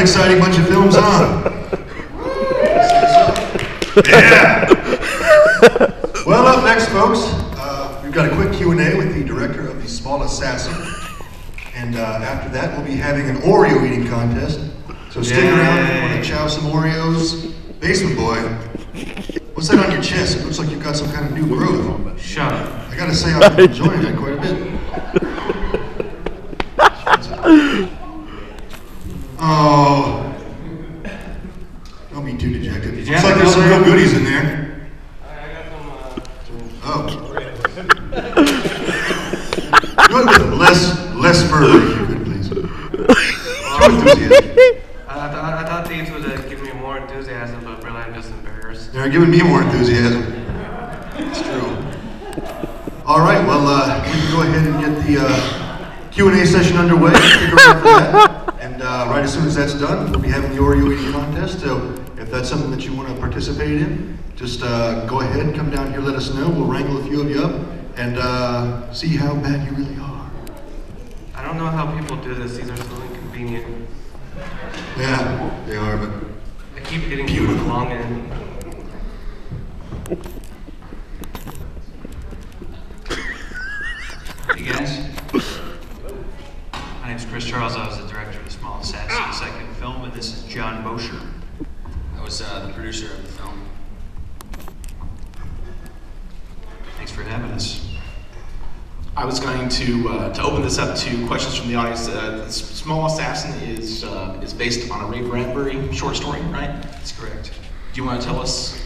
an exciting bunch of films, huh? Yeah! Well, up next, folks, we've got a quick Q&A with the director of The Small Assassin. And after that, we'll be having an Oreo eating contest. So stick around if you want to chow some Oreos. Basement boy, what's that on your chest? It looks like you've got some kind of new growth. Shut up. I gotta say, I'm enjoying that quite a bit. Oh. Don't be too dejected. Looks like there's some real goodies in there. I got some, Oh. Do it with less fervor, if you could, please. Show enthusiasm. I thought these would give me more enthusiasm, but really I'm just embarrassed. They're giving me more enthusiasm. It's true. All right, well, we can go ahead and get the Q&A session underway. Stick around for that. And right as soon as that's done, we'll be having the Oreo eating contest. So if that's something that you want to participate in, just go ahead, come down here, let us know. We'll wrangle a few of you up and see how bad you really are. I don't know how people do this. These are so inconvenient. Yeah, they are, but I keep getting too long in. Hey guys. My name's Chris Charles. I was the director of The Small Assassin, second film, and this is John Mosher. I was the producer of the film. Thanks for having us. I was going to open this up to questions from the audience. The Small Assassin is based on a Ray Bradbury short story, right? That's correct. Do you want to tell us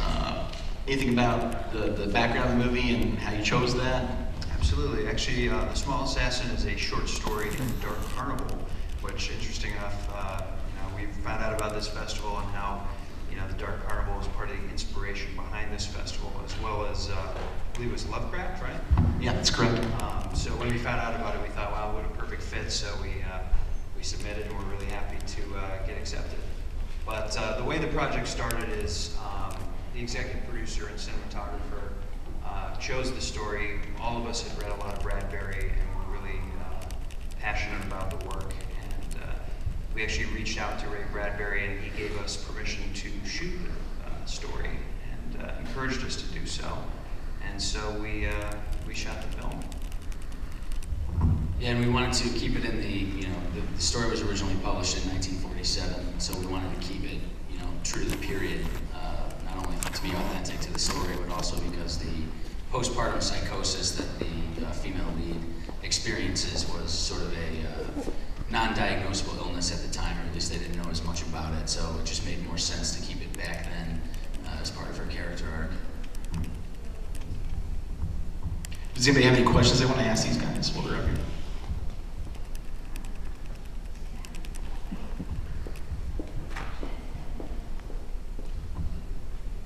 anything about the background of the movie and how you chose that? Absolutely. Actually, The Small Assassin is a short story from Dark Carnival, which, interesting enough, we found out about this festival and how, the Dark Carnival was part of the inspiration behind this festival, as well as, I believe it was Lovecraft, right? Yeah, that's correct. So when we found out about it, we thought, wow, what a perfect fit. So we submitted, and we're really happy to get accepted. But the way the project started is the executive producer and cinematographer chose the story. All of us had read a lot of Bradbury and were really passionate about the work. And we actually reached out to Ray Bradbury, and he gave us permission to shoot the story and encouraged us to do so. And so we shot the film. Yeah, and we wanted to keep it in the story was originally published in 1947, so we wanted to keep it, true to the period, not only to be authentic to the story, but also because the postpartum psychosis that the female lead experiences was sort of a non-diagnosable illness at the time, or at least they didn't know as much about it, so it just made more sense to keep it back then as part of her character arc. Does anybody have any questions they want to ask these guys while they're up here?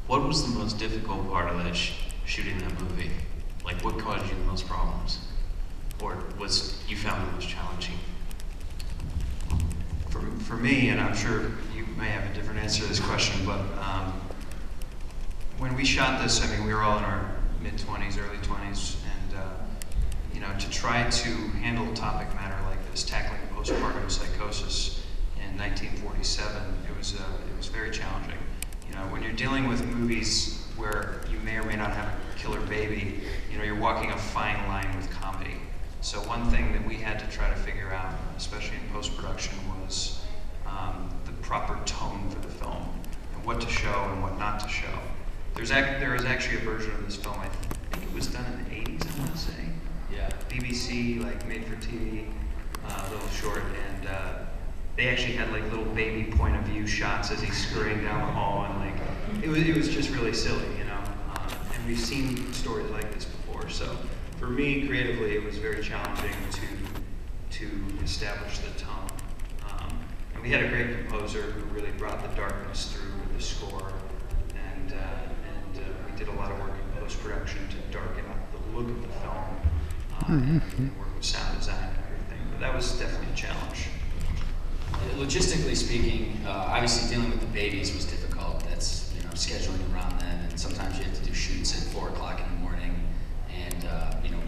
What was the most difficult part of that shooting that movie? Like, what caused you the most problems? Or you found the most challenging? For me, and I'm sure you may have a different answer to this question, but when we shot this, we were all in our mid-20s, early 20s, and to try to handle a topic matter like this, tackling postpartum psychosis in 1947, it was very challenging. When you're dealing with movies where you may or may not have a killer baby, you're walking a fine line with comedy. So one thing that we had to try to figure out, especially in post-production, was the proper tone for the film, and what to show and what not to show. There is actually a version of this film, I think it was done in the 80s, I want to say. Yeah. BBC, made for TV, little short, and they actually had little baby point of view shots as he's scurrying down the hall, and it was just really silly, and we've seen stories like this before. So for me, creatively, it was very challenging to establish the tone. And we had a great composer who really brought the darkness through with the score, and we did a lot of work in post-production to darken up the look of the film, and work with sound design and everything. But that was definitely a challenge. Logistically speaking, obviously dealing with the babies was difficult. That's scheduling around them, and sometimes you have to do shoots at 4 o'clock in the morning, and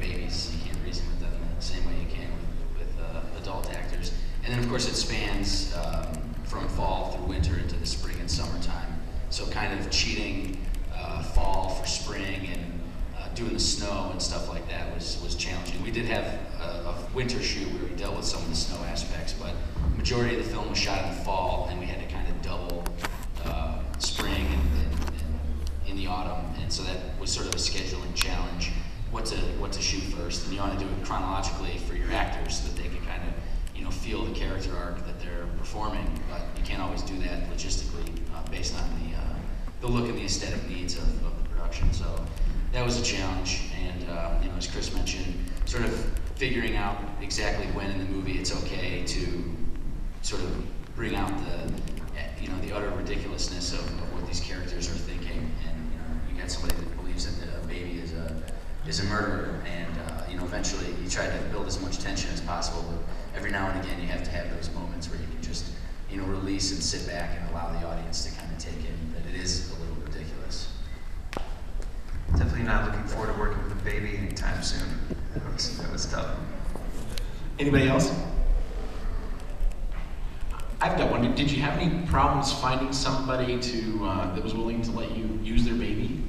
babies, you can't reason with them the same way you can with adult actors. And then of course it spans from fall So kind of cheating fall for spring and doing the snow and stuff like that was challenging. We did have a winter shoot where we dealt with some of the snow aspects, but the majority of the film was shot in the fall, and we had to kind of double spring and in the autumn, and so that was sort of a scheduling challenge. What to shoot first, and you want to do it chronologically for your actors so that they can kind of feel the character arc that they're performing, but you can't always do that logistically based on the look and the aesthetic needs of the production. So that was a challenge, and as Chris mentioned, sort of figuring out exactly when in the movie it's okay to sort of bring out the utter ridiculousness of what these characters are thinking, and you got somebody that believes that the baby is a murderer, and eventually you try to build as much tension as possible, but every now and again you have to have those moments where you can just release and sit back and allow the audience to kind of take in that it is a little ridiculous. Definitely not looking forward to working with a baby anytime soon. That was tough. Anybody else? I've got one. Did you have any problems finding somebody that was willing to let you use their baby,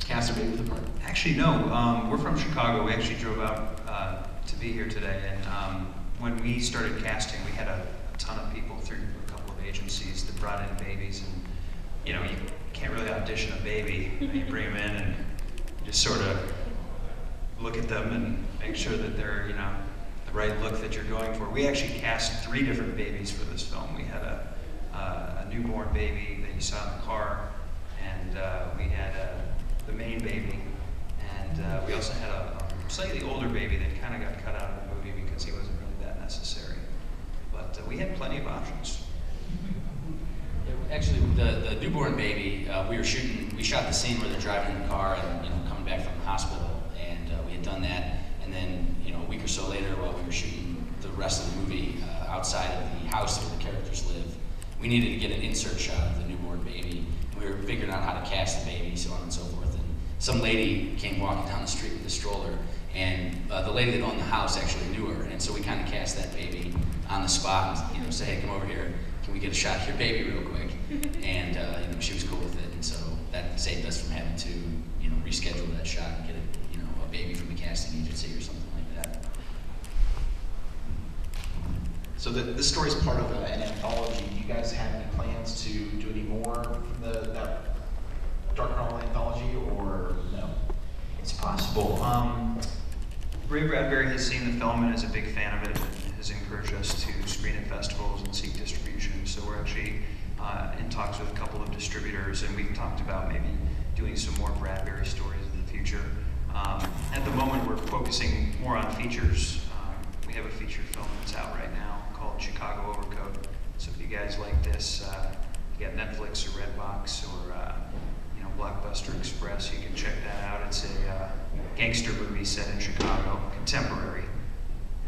cast their baby for the part? Actually, no. We're from Chicago. We actually drove out to be here today, and when we started casting, we had a ton of people through a couple of agencies that brought in babies, and you can't really audition a baby. You bring them in and you just sort of look at them and make sure that they're the right look that you're going for. We actually cast 3 different babies for this film. We had a newborn baby that you saw in the car, and we had the main baby, and we also had a slightly older baby that kind of got cut out of the movie because he wasn't really that necessary. But we had plenty of options. Actually, the newborn baby, we shot the scene where they're driving in the car and coming back from the hospital, and we had done that, and then a week or so later, while we were shooting the rest of the movie outside of the house where the characters live, we needed to get an insert shot of the newborn baby. We were figuring out how to cast the baby, so on and so forth, and some lady came walking down the street with a stroller, and the lady that owned the house actually knew her, and so we kind of cast that baby on the spot, and say, hey, come over here, can we get a shot of your baby real quick? And she was cool with it, and so that saved us from having to reschedule that shot and get a baby from the casting agency or something like that. So this story is part of an anthology. Do you guys have any plans to do any more from that Dark Carnival anthology, or no? It's possible. Ray Bradbury has seen the film and is a big fan of it, and has encouraged us to screen at festivals and seek distribution. So we're actually in talks with a couple of distributors, and we've talked about maybe doing some more Bradbury stories in the future. At the moment, we're focusing more on features. We have a feature film that's out right now called Chicago Overcoat. So if you guys like this, you got Netflix or Redbox or Blockbuster Express, you can check that out. It's a gangster movie set in Chicago, contemporary,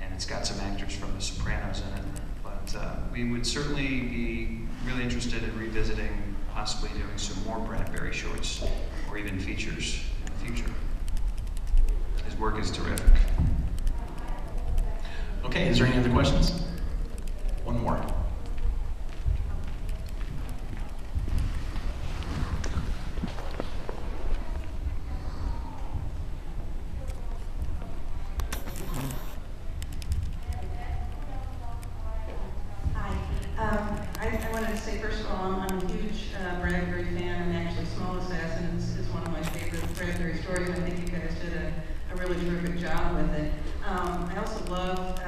and it's got some actors from The Sopranos in it. But we would certainly be really interested in revisiting, possibly doing some more Bradbury shorts or even features in the future. His work is terrific. Okay, is there any other questions? One more. I wanted to say, first of all, I'm a huge Bradbury fan, and actually Small Assassins is one of my favorite Bradbury stories. I think you guys did a really terrific job with it. I also love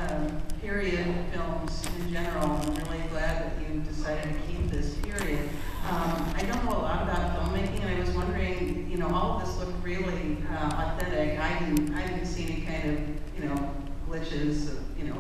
period films in general. I'm really glad that you decided to keep this period. I don't know a lot about filmmaking, and I was wondering, all of this looked really authentic. I didn't see any kind of, glitches,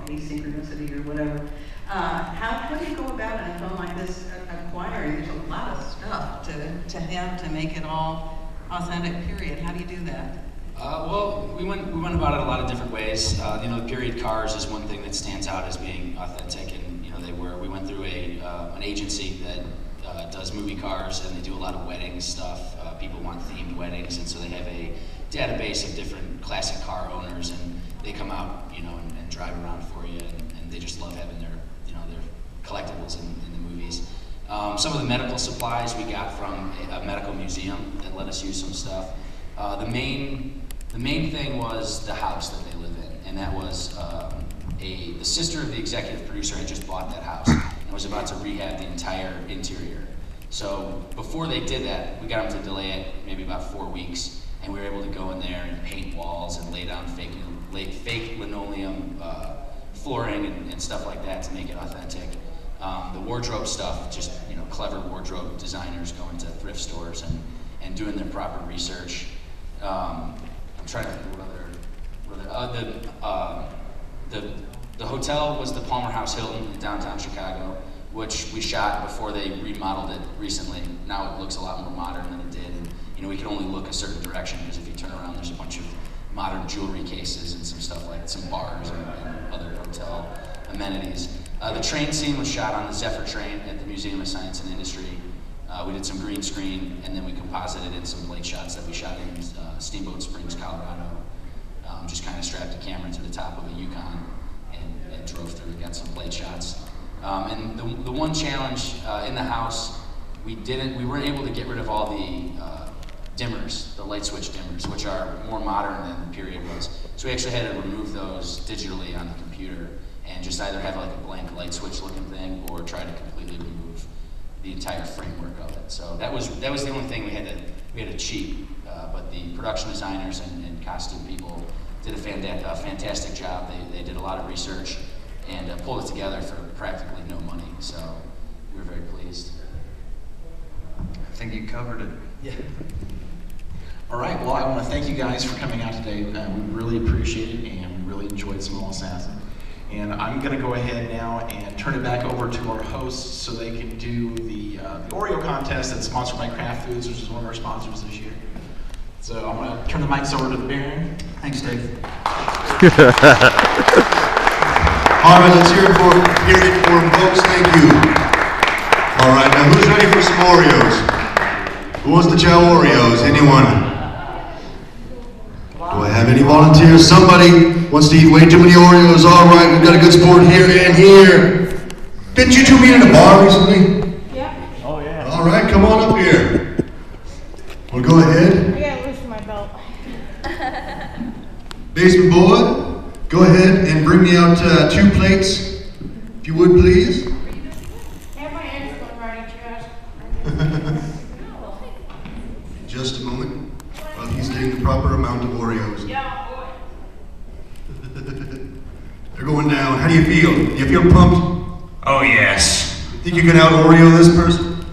asynchronicity or whatever. How do you go about in a film like this acquiring? There's a lot of stuff to have to make it all authentic period. How do you do that? Well, we went about it a lot of different ways. The period cars is one thing that stands out as being authentic, and we went through an agency that does movie cars, and they do a lot of wedding stuff. People want themed weddings, and so they have a database of different classic car owners, and they come out, and drive around for you, and they just love having their collectibles in the movies. Some of the medical supplies we got from a medical museum that let us use some stuff. The main thing was the house that they live in, and that was the sister of the executive producer had just bought that house and was about to rehab the entire interior. So before they did that, we got them to delay it maybe about 4 weeks, and we were able to go in there and paint walls and lay down fake linoleum flooring and stuff like that to make it authentic. The wardrobe stuff, just clever wardrobe designers going to thrift stores and doing their proper research. I'm trying to think the hotel was the Palmer House Hilton in downtown Chicago, which we shot before they remodeled it recently. Now it looks a lot more modern than it did, and we can only look a certain direction because if you turn around, there's a bunch of modern jewelry cases and some stuff like some bars and other hotel amenities. The train scene was shot on the Zephyr train at the Museum of Science and Industry. We did some green screen, and then we composited in some plate shots that we shot in Steamboat Springs, Colorado. Just kind of strapped a camera to the top of a Yukon and drove through and got some plate shots. And the one challenge in the house, we weren't able to get rid of all the dimmers, the light switch dimmers, which are more modern than the period was. So we actually had to remove those digitally on the computer and just either have like a blank light switch looking thing or try to completely remove the entire framework of it. So that was the only thing we had to cheat. But the production designers and costume people did a fantastic job. They did a lot of research and pulled it together for practically no money. So we were very pleased. I think you covered it. Yeah. All right, well, I want to thank you guys for coming out today. We really appreciate it, and we really enjoyed Small Assassin. And I'm going to go ahead now and turn it back over to our hosts so they can do the Oreo contest that's sponsored by Kraft Foods, which is one of our sponsors this year. So I'm going to turn the mics over to the Baron. Thanks, Dave. All right, let's hear it for folks. Thank you. All right, now who's ready for some Oreos? Who wants to chow Oreos? Anyone? Do I have any volunteers? Somebody wants to eat way too many Oreos. All right, we've got a good sport here and here. Didn't you two meet in a bar recently? Yeah. Oh, yeah. All right, come on up here. We'll go ahead. I gotta loosen my belt. Basement boy, go ahead and bring me out 2 plates, if you would, please. Have my hands going right at you. Just a moment, while he's getting the proper amount of Oreos. Yeah, boy. They're going down. How do you feel? Do you feel pumped? Oh, yes. Think you can out Oreo this person?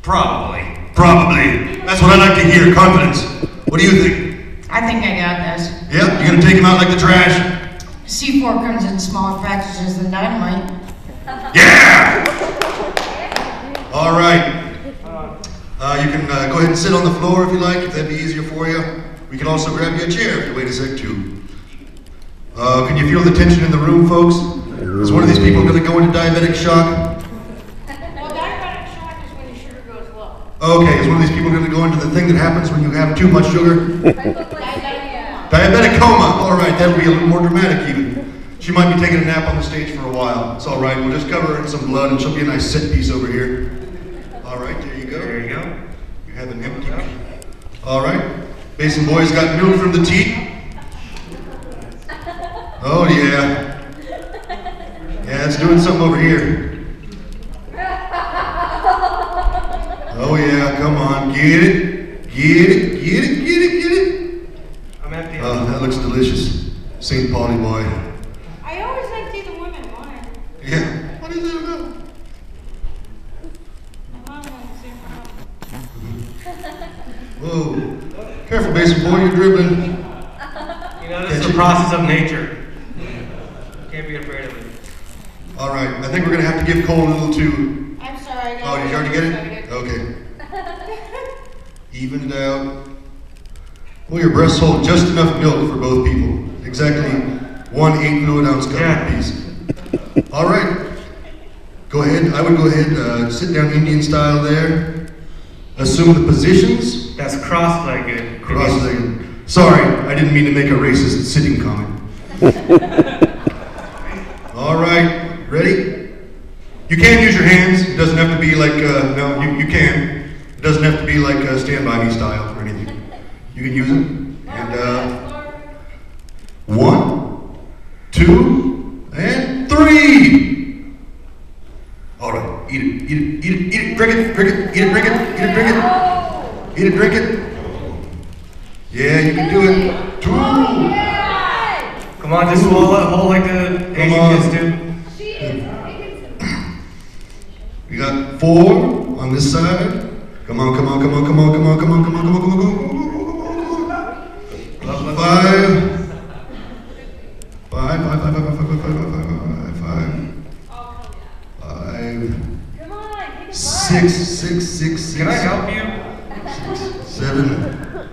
Probably. Probably. That's what I like to hear, confidence. What do you think? I think I got this. Yeah? You gonna take him out like the trash? C4 comes in smaller packages than dynamite. Yeah! All right. You can go ahead and sit on the floor if you like, if that'd be easier for you. We can also grab you a chair if you wait a sec too. Can you feel the tension in the room, folks? Is one of these people gonna go into diabetic shock? Well, diabetic shock is when your sugar goes low. Okay, is one of these people going to go into the thing that happens when you have too much sugar? Diabetic coma. All right, that would be a little more dramatic even. She might be taking a nap on the stage for a while. It's all right. We'll just cover her in some blood and she'll be a nice set piece over here. All right, there you go. There you go. You have an empty. All right. Basin boy's got milk from the teat. Oh, yeah. Yeah, it's doing something over here. Oh yeah, come on, get it, get it, get it, get it, get it. I'm empty. Oh, that looks delicious. St. Pauli boy. I always like to see the women wine. Yeah, what is that about? My mom wants to see her. Whoa, careful Basin boy, you're dribbling. You know, this is the process of nature. Can't be afraid of it. All right, I think we're gonna have to give Cole a little too. I'm sorry. Oh, did you already get it? Okay. Even it out. Well, your breasts hold just enough milk for both people. Exactly 1 8 fluid ounce cup apiece. All right. Go ahead. I would go ahead, sit down Indian style there. Assume the positions. That's cross-legged. Cross-legged. Sorry, I didn't mean to make a racist sitting comment. All right. Ready? You can use your hands. It doesn't have to be like, no, you can. It doesn't have to be like Stand By Me style or anything. You can use it. And 1, 2, and 3. All right, eat it, eat it, eat it, eat it, drink it, drink it, eat it, drink it, eat it, drink it, eat it, drink it. Yeah, you can do it. 2. Come on, just swallow that whole like the Asian kids do. We got 4 on this side. Come on, come on, come on, come on, come on, come on, come on, come on, come on, come on. 5. 6. Can I help you? 6, 7,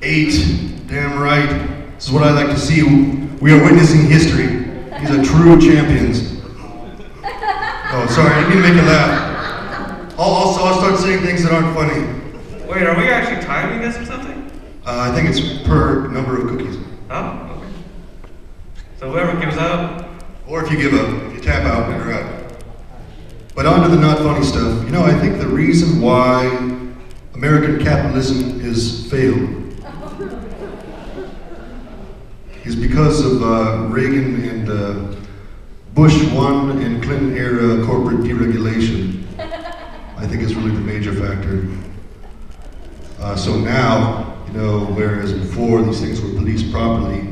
8. Damn right. This is what I like to see. We are witnessing history. These are true champions. Oh, sorry, I didn't mean to make you laugh. I'll start saying things that aren't funny. Wait, are we actually timing this or something? I think it's per number of cookies. Oh, okay. So whoever gives up. Or if you give up, if you tap out, you're out. But on to the not funny stuff. You know, I think the reason why American capitalism has failed is because of Reagan and Bush 1 and Clinton era corporate deregulation. I think is really the major factor. So now, you know, whereas before these things were policed properly,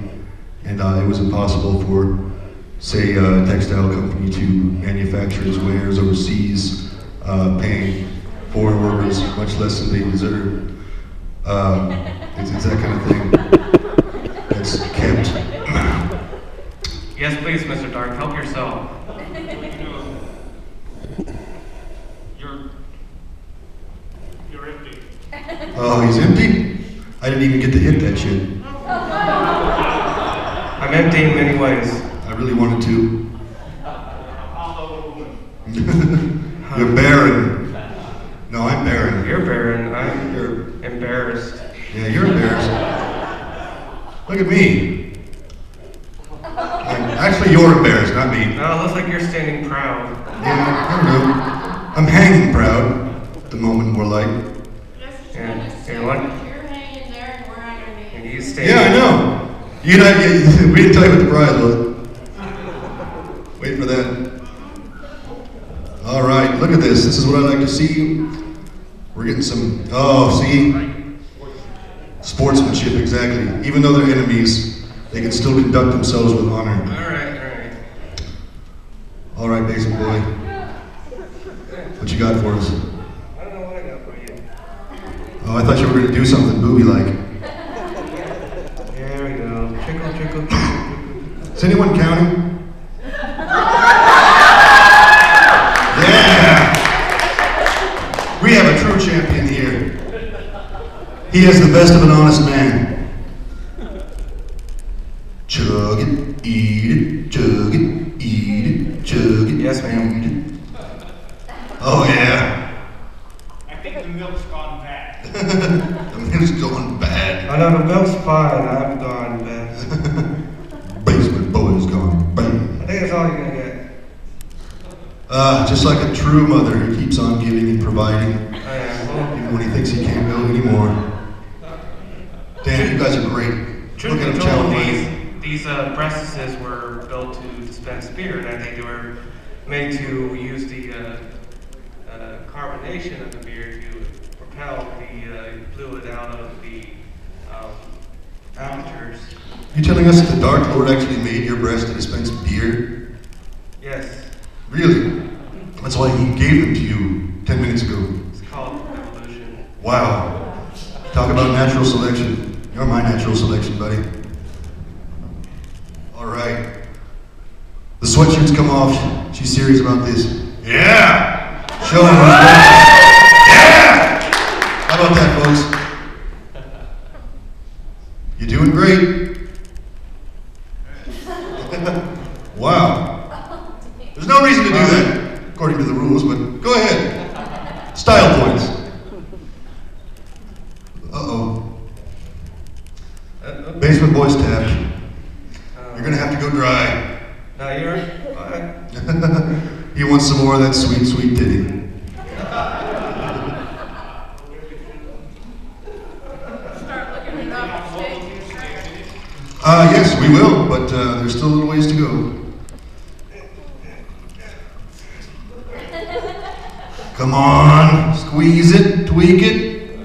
and it was impossible for, say, a textile company to manufacture its wares overseas, paying foreign workers much less than they deserve. It's that kind of thing that's kept. Yes, please, Mr. Dark, help yourself. You're empty. Oh, he's empty? I didn't even get to hit that shit. I'm empty in many ways. I really wanted to. You're barren. No, I'm barren. You're barren. I'm embarrassed. Yeah, you're embarrassed. Look at me. Actually, you're embarrassed, not me. No, it looks like you're standing proud. Yeah, I don't know. I'm hanging proud at the moment, more like. Yeah, you know what? You're hanging there and we're underneath. And he's standing. Yeah, I know. You know, we didn't tell you what the prize was. Wait for that. All right, look at this. This is what I like to see. We're getting some, oh, see? Sportsmanship, exactly. Even though they're enemies, they can still conduct themselves with honor. All right. All right, basement boy. What you got for us? I don't know what I got for you. Oh, I thought you were going to do something booby-like. There we go. Trickle, trickle, trickle. Is anyone counting? Yeah! We have a true champion here. He has the best of an honest man. Chug it, eat it, chug it, eat it, chug it. Yes, ma'am. Eat it. Oh, yeah. I think the milk's gone bad. The milk's going bad. Oh no, the milk's fine. I've gone bad. Basement boy's gone bad. I think that's all you're gonna get. Just like a true mother who keeps on giving and providing, Oh yeah. Well, even when he thinks he can't go anymore. Damn, you guys are great. truth Look at be him told, challenging. these breastises were built to dispense beer, and I think they were made to use the carbonation of the beer to propel the fluid out of the apertures. You telling us that the Dark Lord actually made your breast to dispense beer? Yes, Really? That's why he gave them to you 10 minutes ago. it's called evolution. Wow. Talk about natural selection. You're my natural selection, buddy. All right. The sweatshirts come off. She's serious about this. Yeah! Show them who's best. Yeah! How about that, folks? You're doing great. Wow. There's no reason to do that, according to the rules, but go ahead. Style points. Uh-oh. Basement boy's tapped. You're gonna have to go dry. No, you're fine. He wants some more of that sweet, sweet titty. Yes, we will, but there's still a little ways to go. Come on, squeeze it, tweak it.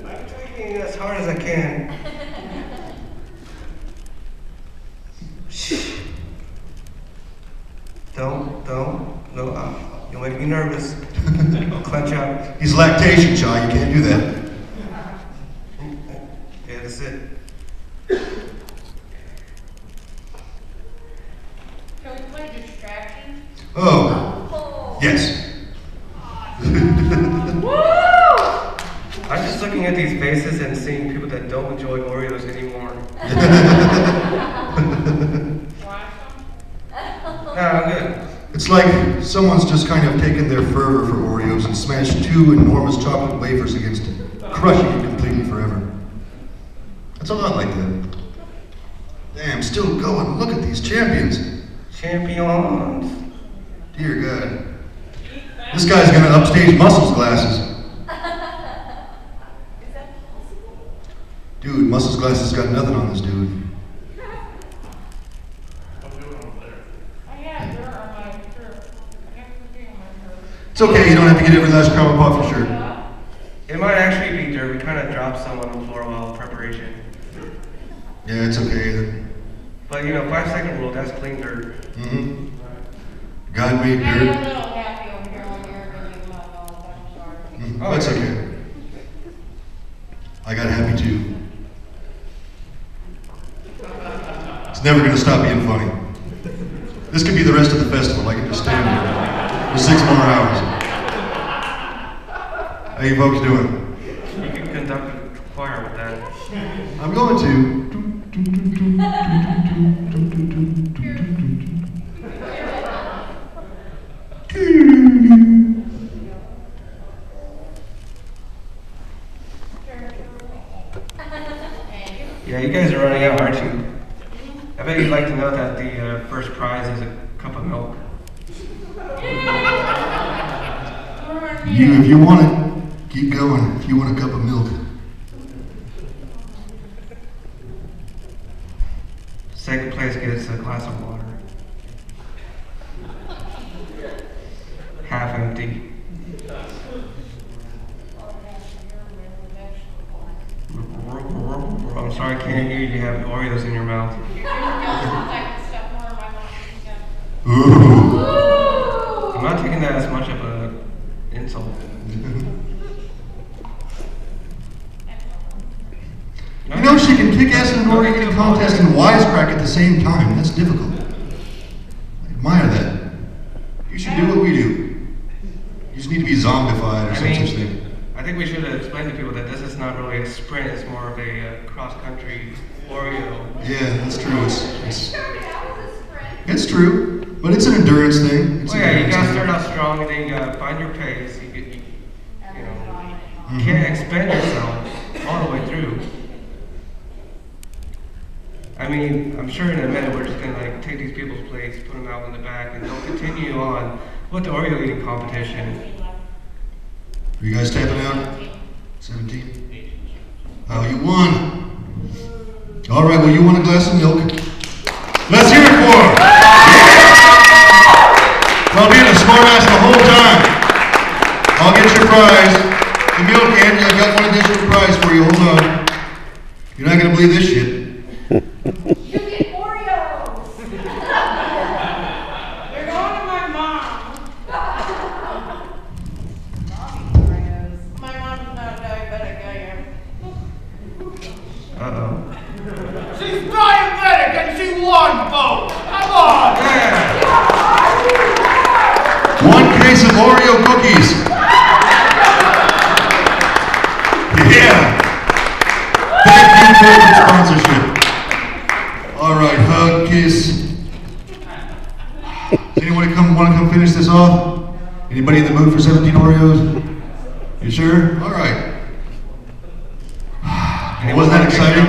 I'm tweaking as hard as I can. Shh. Don't, no, you'll make me nervous. I'll clench up. He's lactation, child, you can't do that. Yeah, that's it. Can we play distraction? Oh, yes. I'm just looking at these faces and seeing people that don't enjoy Oreos anymore. No, I'm good. It's like someone's just kind of taken their fervor for Oreos and smashed 2 enormous chocolate wafers against it, crushing it completely forever. It's a lot like that. Damn, still going. Look at these champions. Champions. Dear God. This guy's gonna upstage Muscles glasses. Dude, Muscles glasses got nothing on this dude. It's okay, you don't have to get every last crumb up off your shirt. It might actually be dirt. We kind of dropped some on the floor while preparation. Yeah, it's okay. But you know, 5-second rule, that's clean dirt. Mm-hmm. God made I'm a dirt. little happy over here when you're really not all, I'm sorry. Oh, that's okay. I got happy too. It's never gonna stop being funny. This could be the rest of the festival. I can just stand here for 6 more hours. How you folks doing? You can conduct a choir with that. I'm going to. Yeah, you guys are running out, aren't you? I bet you'd like to know that the first prize is a cup of milk. If you want it, keep going. If you want a cup of milk. Second place gets a glass of water. Half empty. I'm sorry, I can't hear you. You have Oreos in your mouth. Ooh. I'm not taking that as much of an insult. You know, she can kick ass in an Oreo eating contest and wisecrack at the same time. That's difficult. I admire that. You should do what we do. You just need to be zombified or some such thing. I think we should explain to people that this is not really a sprint, it's more of a cross-country Oreo. Yeah, that's true. It's true, but it's an endurance thing. It's well, yeah, you gotta start out strong and then you gotta find your pace. You can't expend yourself all the way through. I mean, I'm sure in a minute we're just gonna like take these people's plates, put them out in the back, and they'll continue on with the Oreo eating competition. Are you guys tapping out? 17? Oh, you won. All right, well, you want a glass of milk? Let's hear it for him. Well, being a smart ass the whole time. I'll get your prize. The milk, and I've got one additional prize for you. Hold on. You're not going to believe this shit. You get Oreos! They're going to my mom. My mom's not diabetic, I am. Uh-oh. She's diabetic and she won both. Come on. One case of Oreo cookies. Yeah. Thank you for the sponsorship. All right, hug, kiss. Does anyone want to come finish this off? Anybody in the mood for 17 Oreos? You sure? All right. Wasn't that exciting?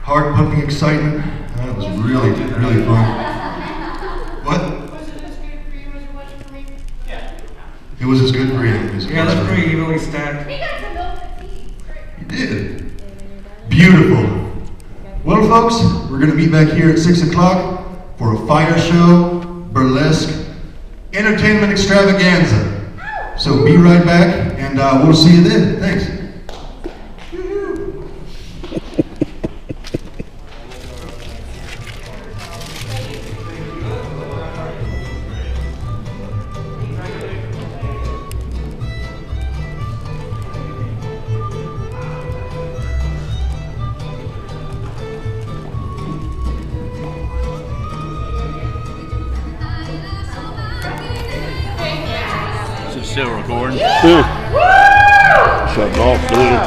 Heart-pumping excitement. That was really, really fun. What? Was it as good for you as it was for me? It was as good for him as it Yeah, was that's for pretty me. evenly stacked. We got some milk and tea. You did. Beautiful. Well, folks, we're going to meet back here at 6 o'clock for a fire show, burlesque, entertainment extravaganza. So be right back, and we'll see you then. Thanks. Is it still recording? Shut off, dude.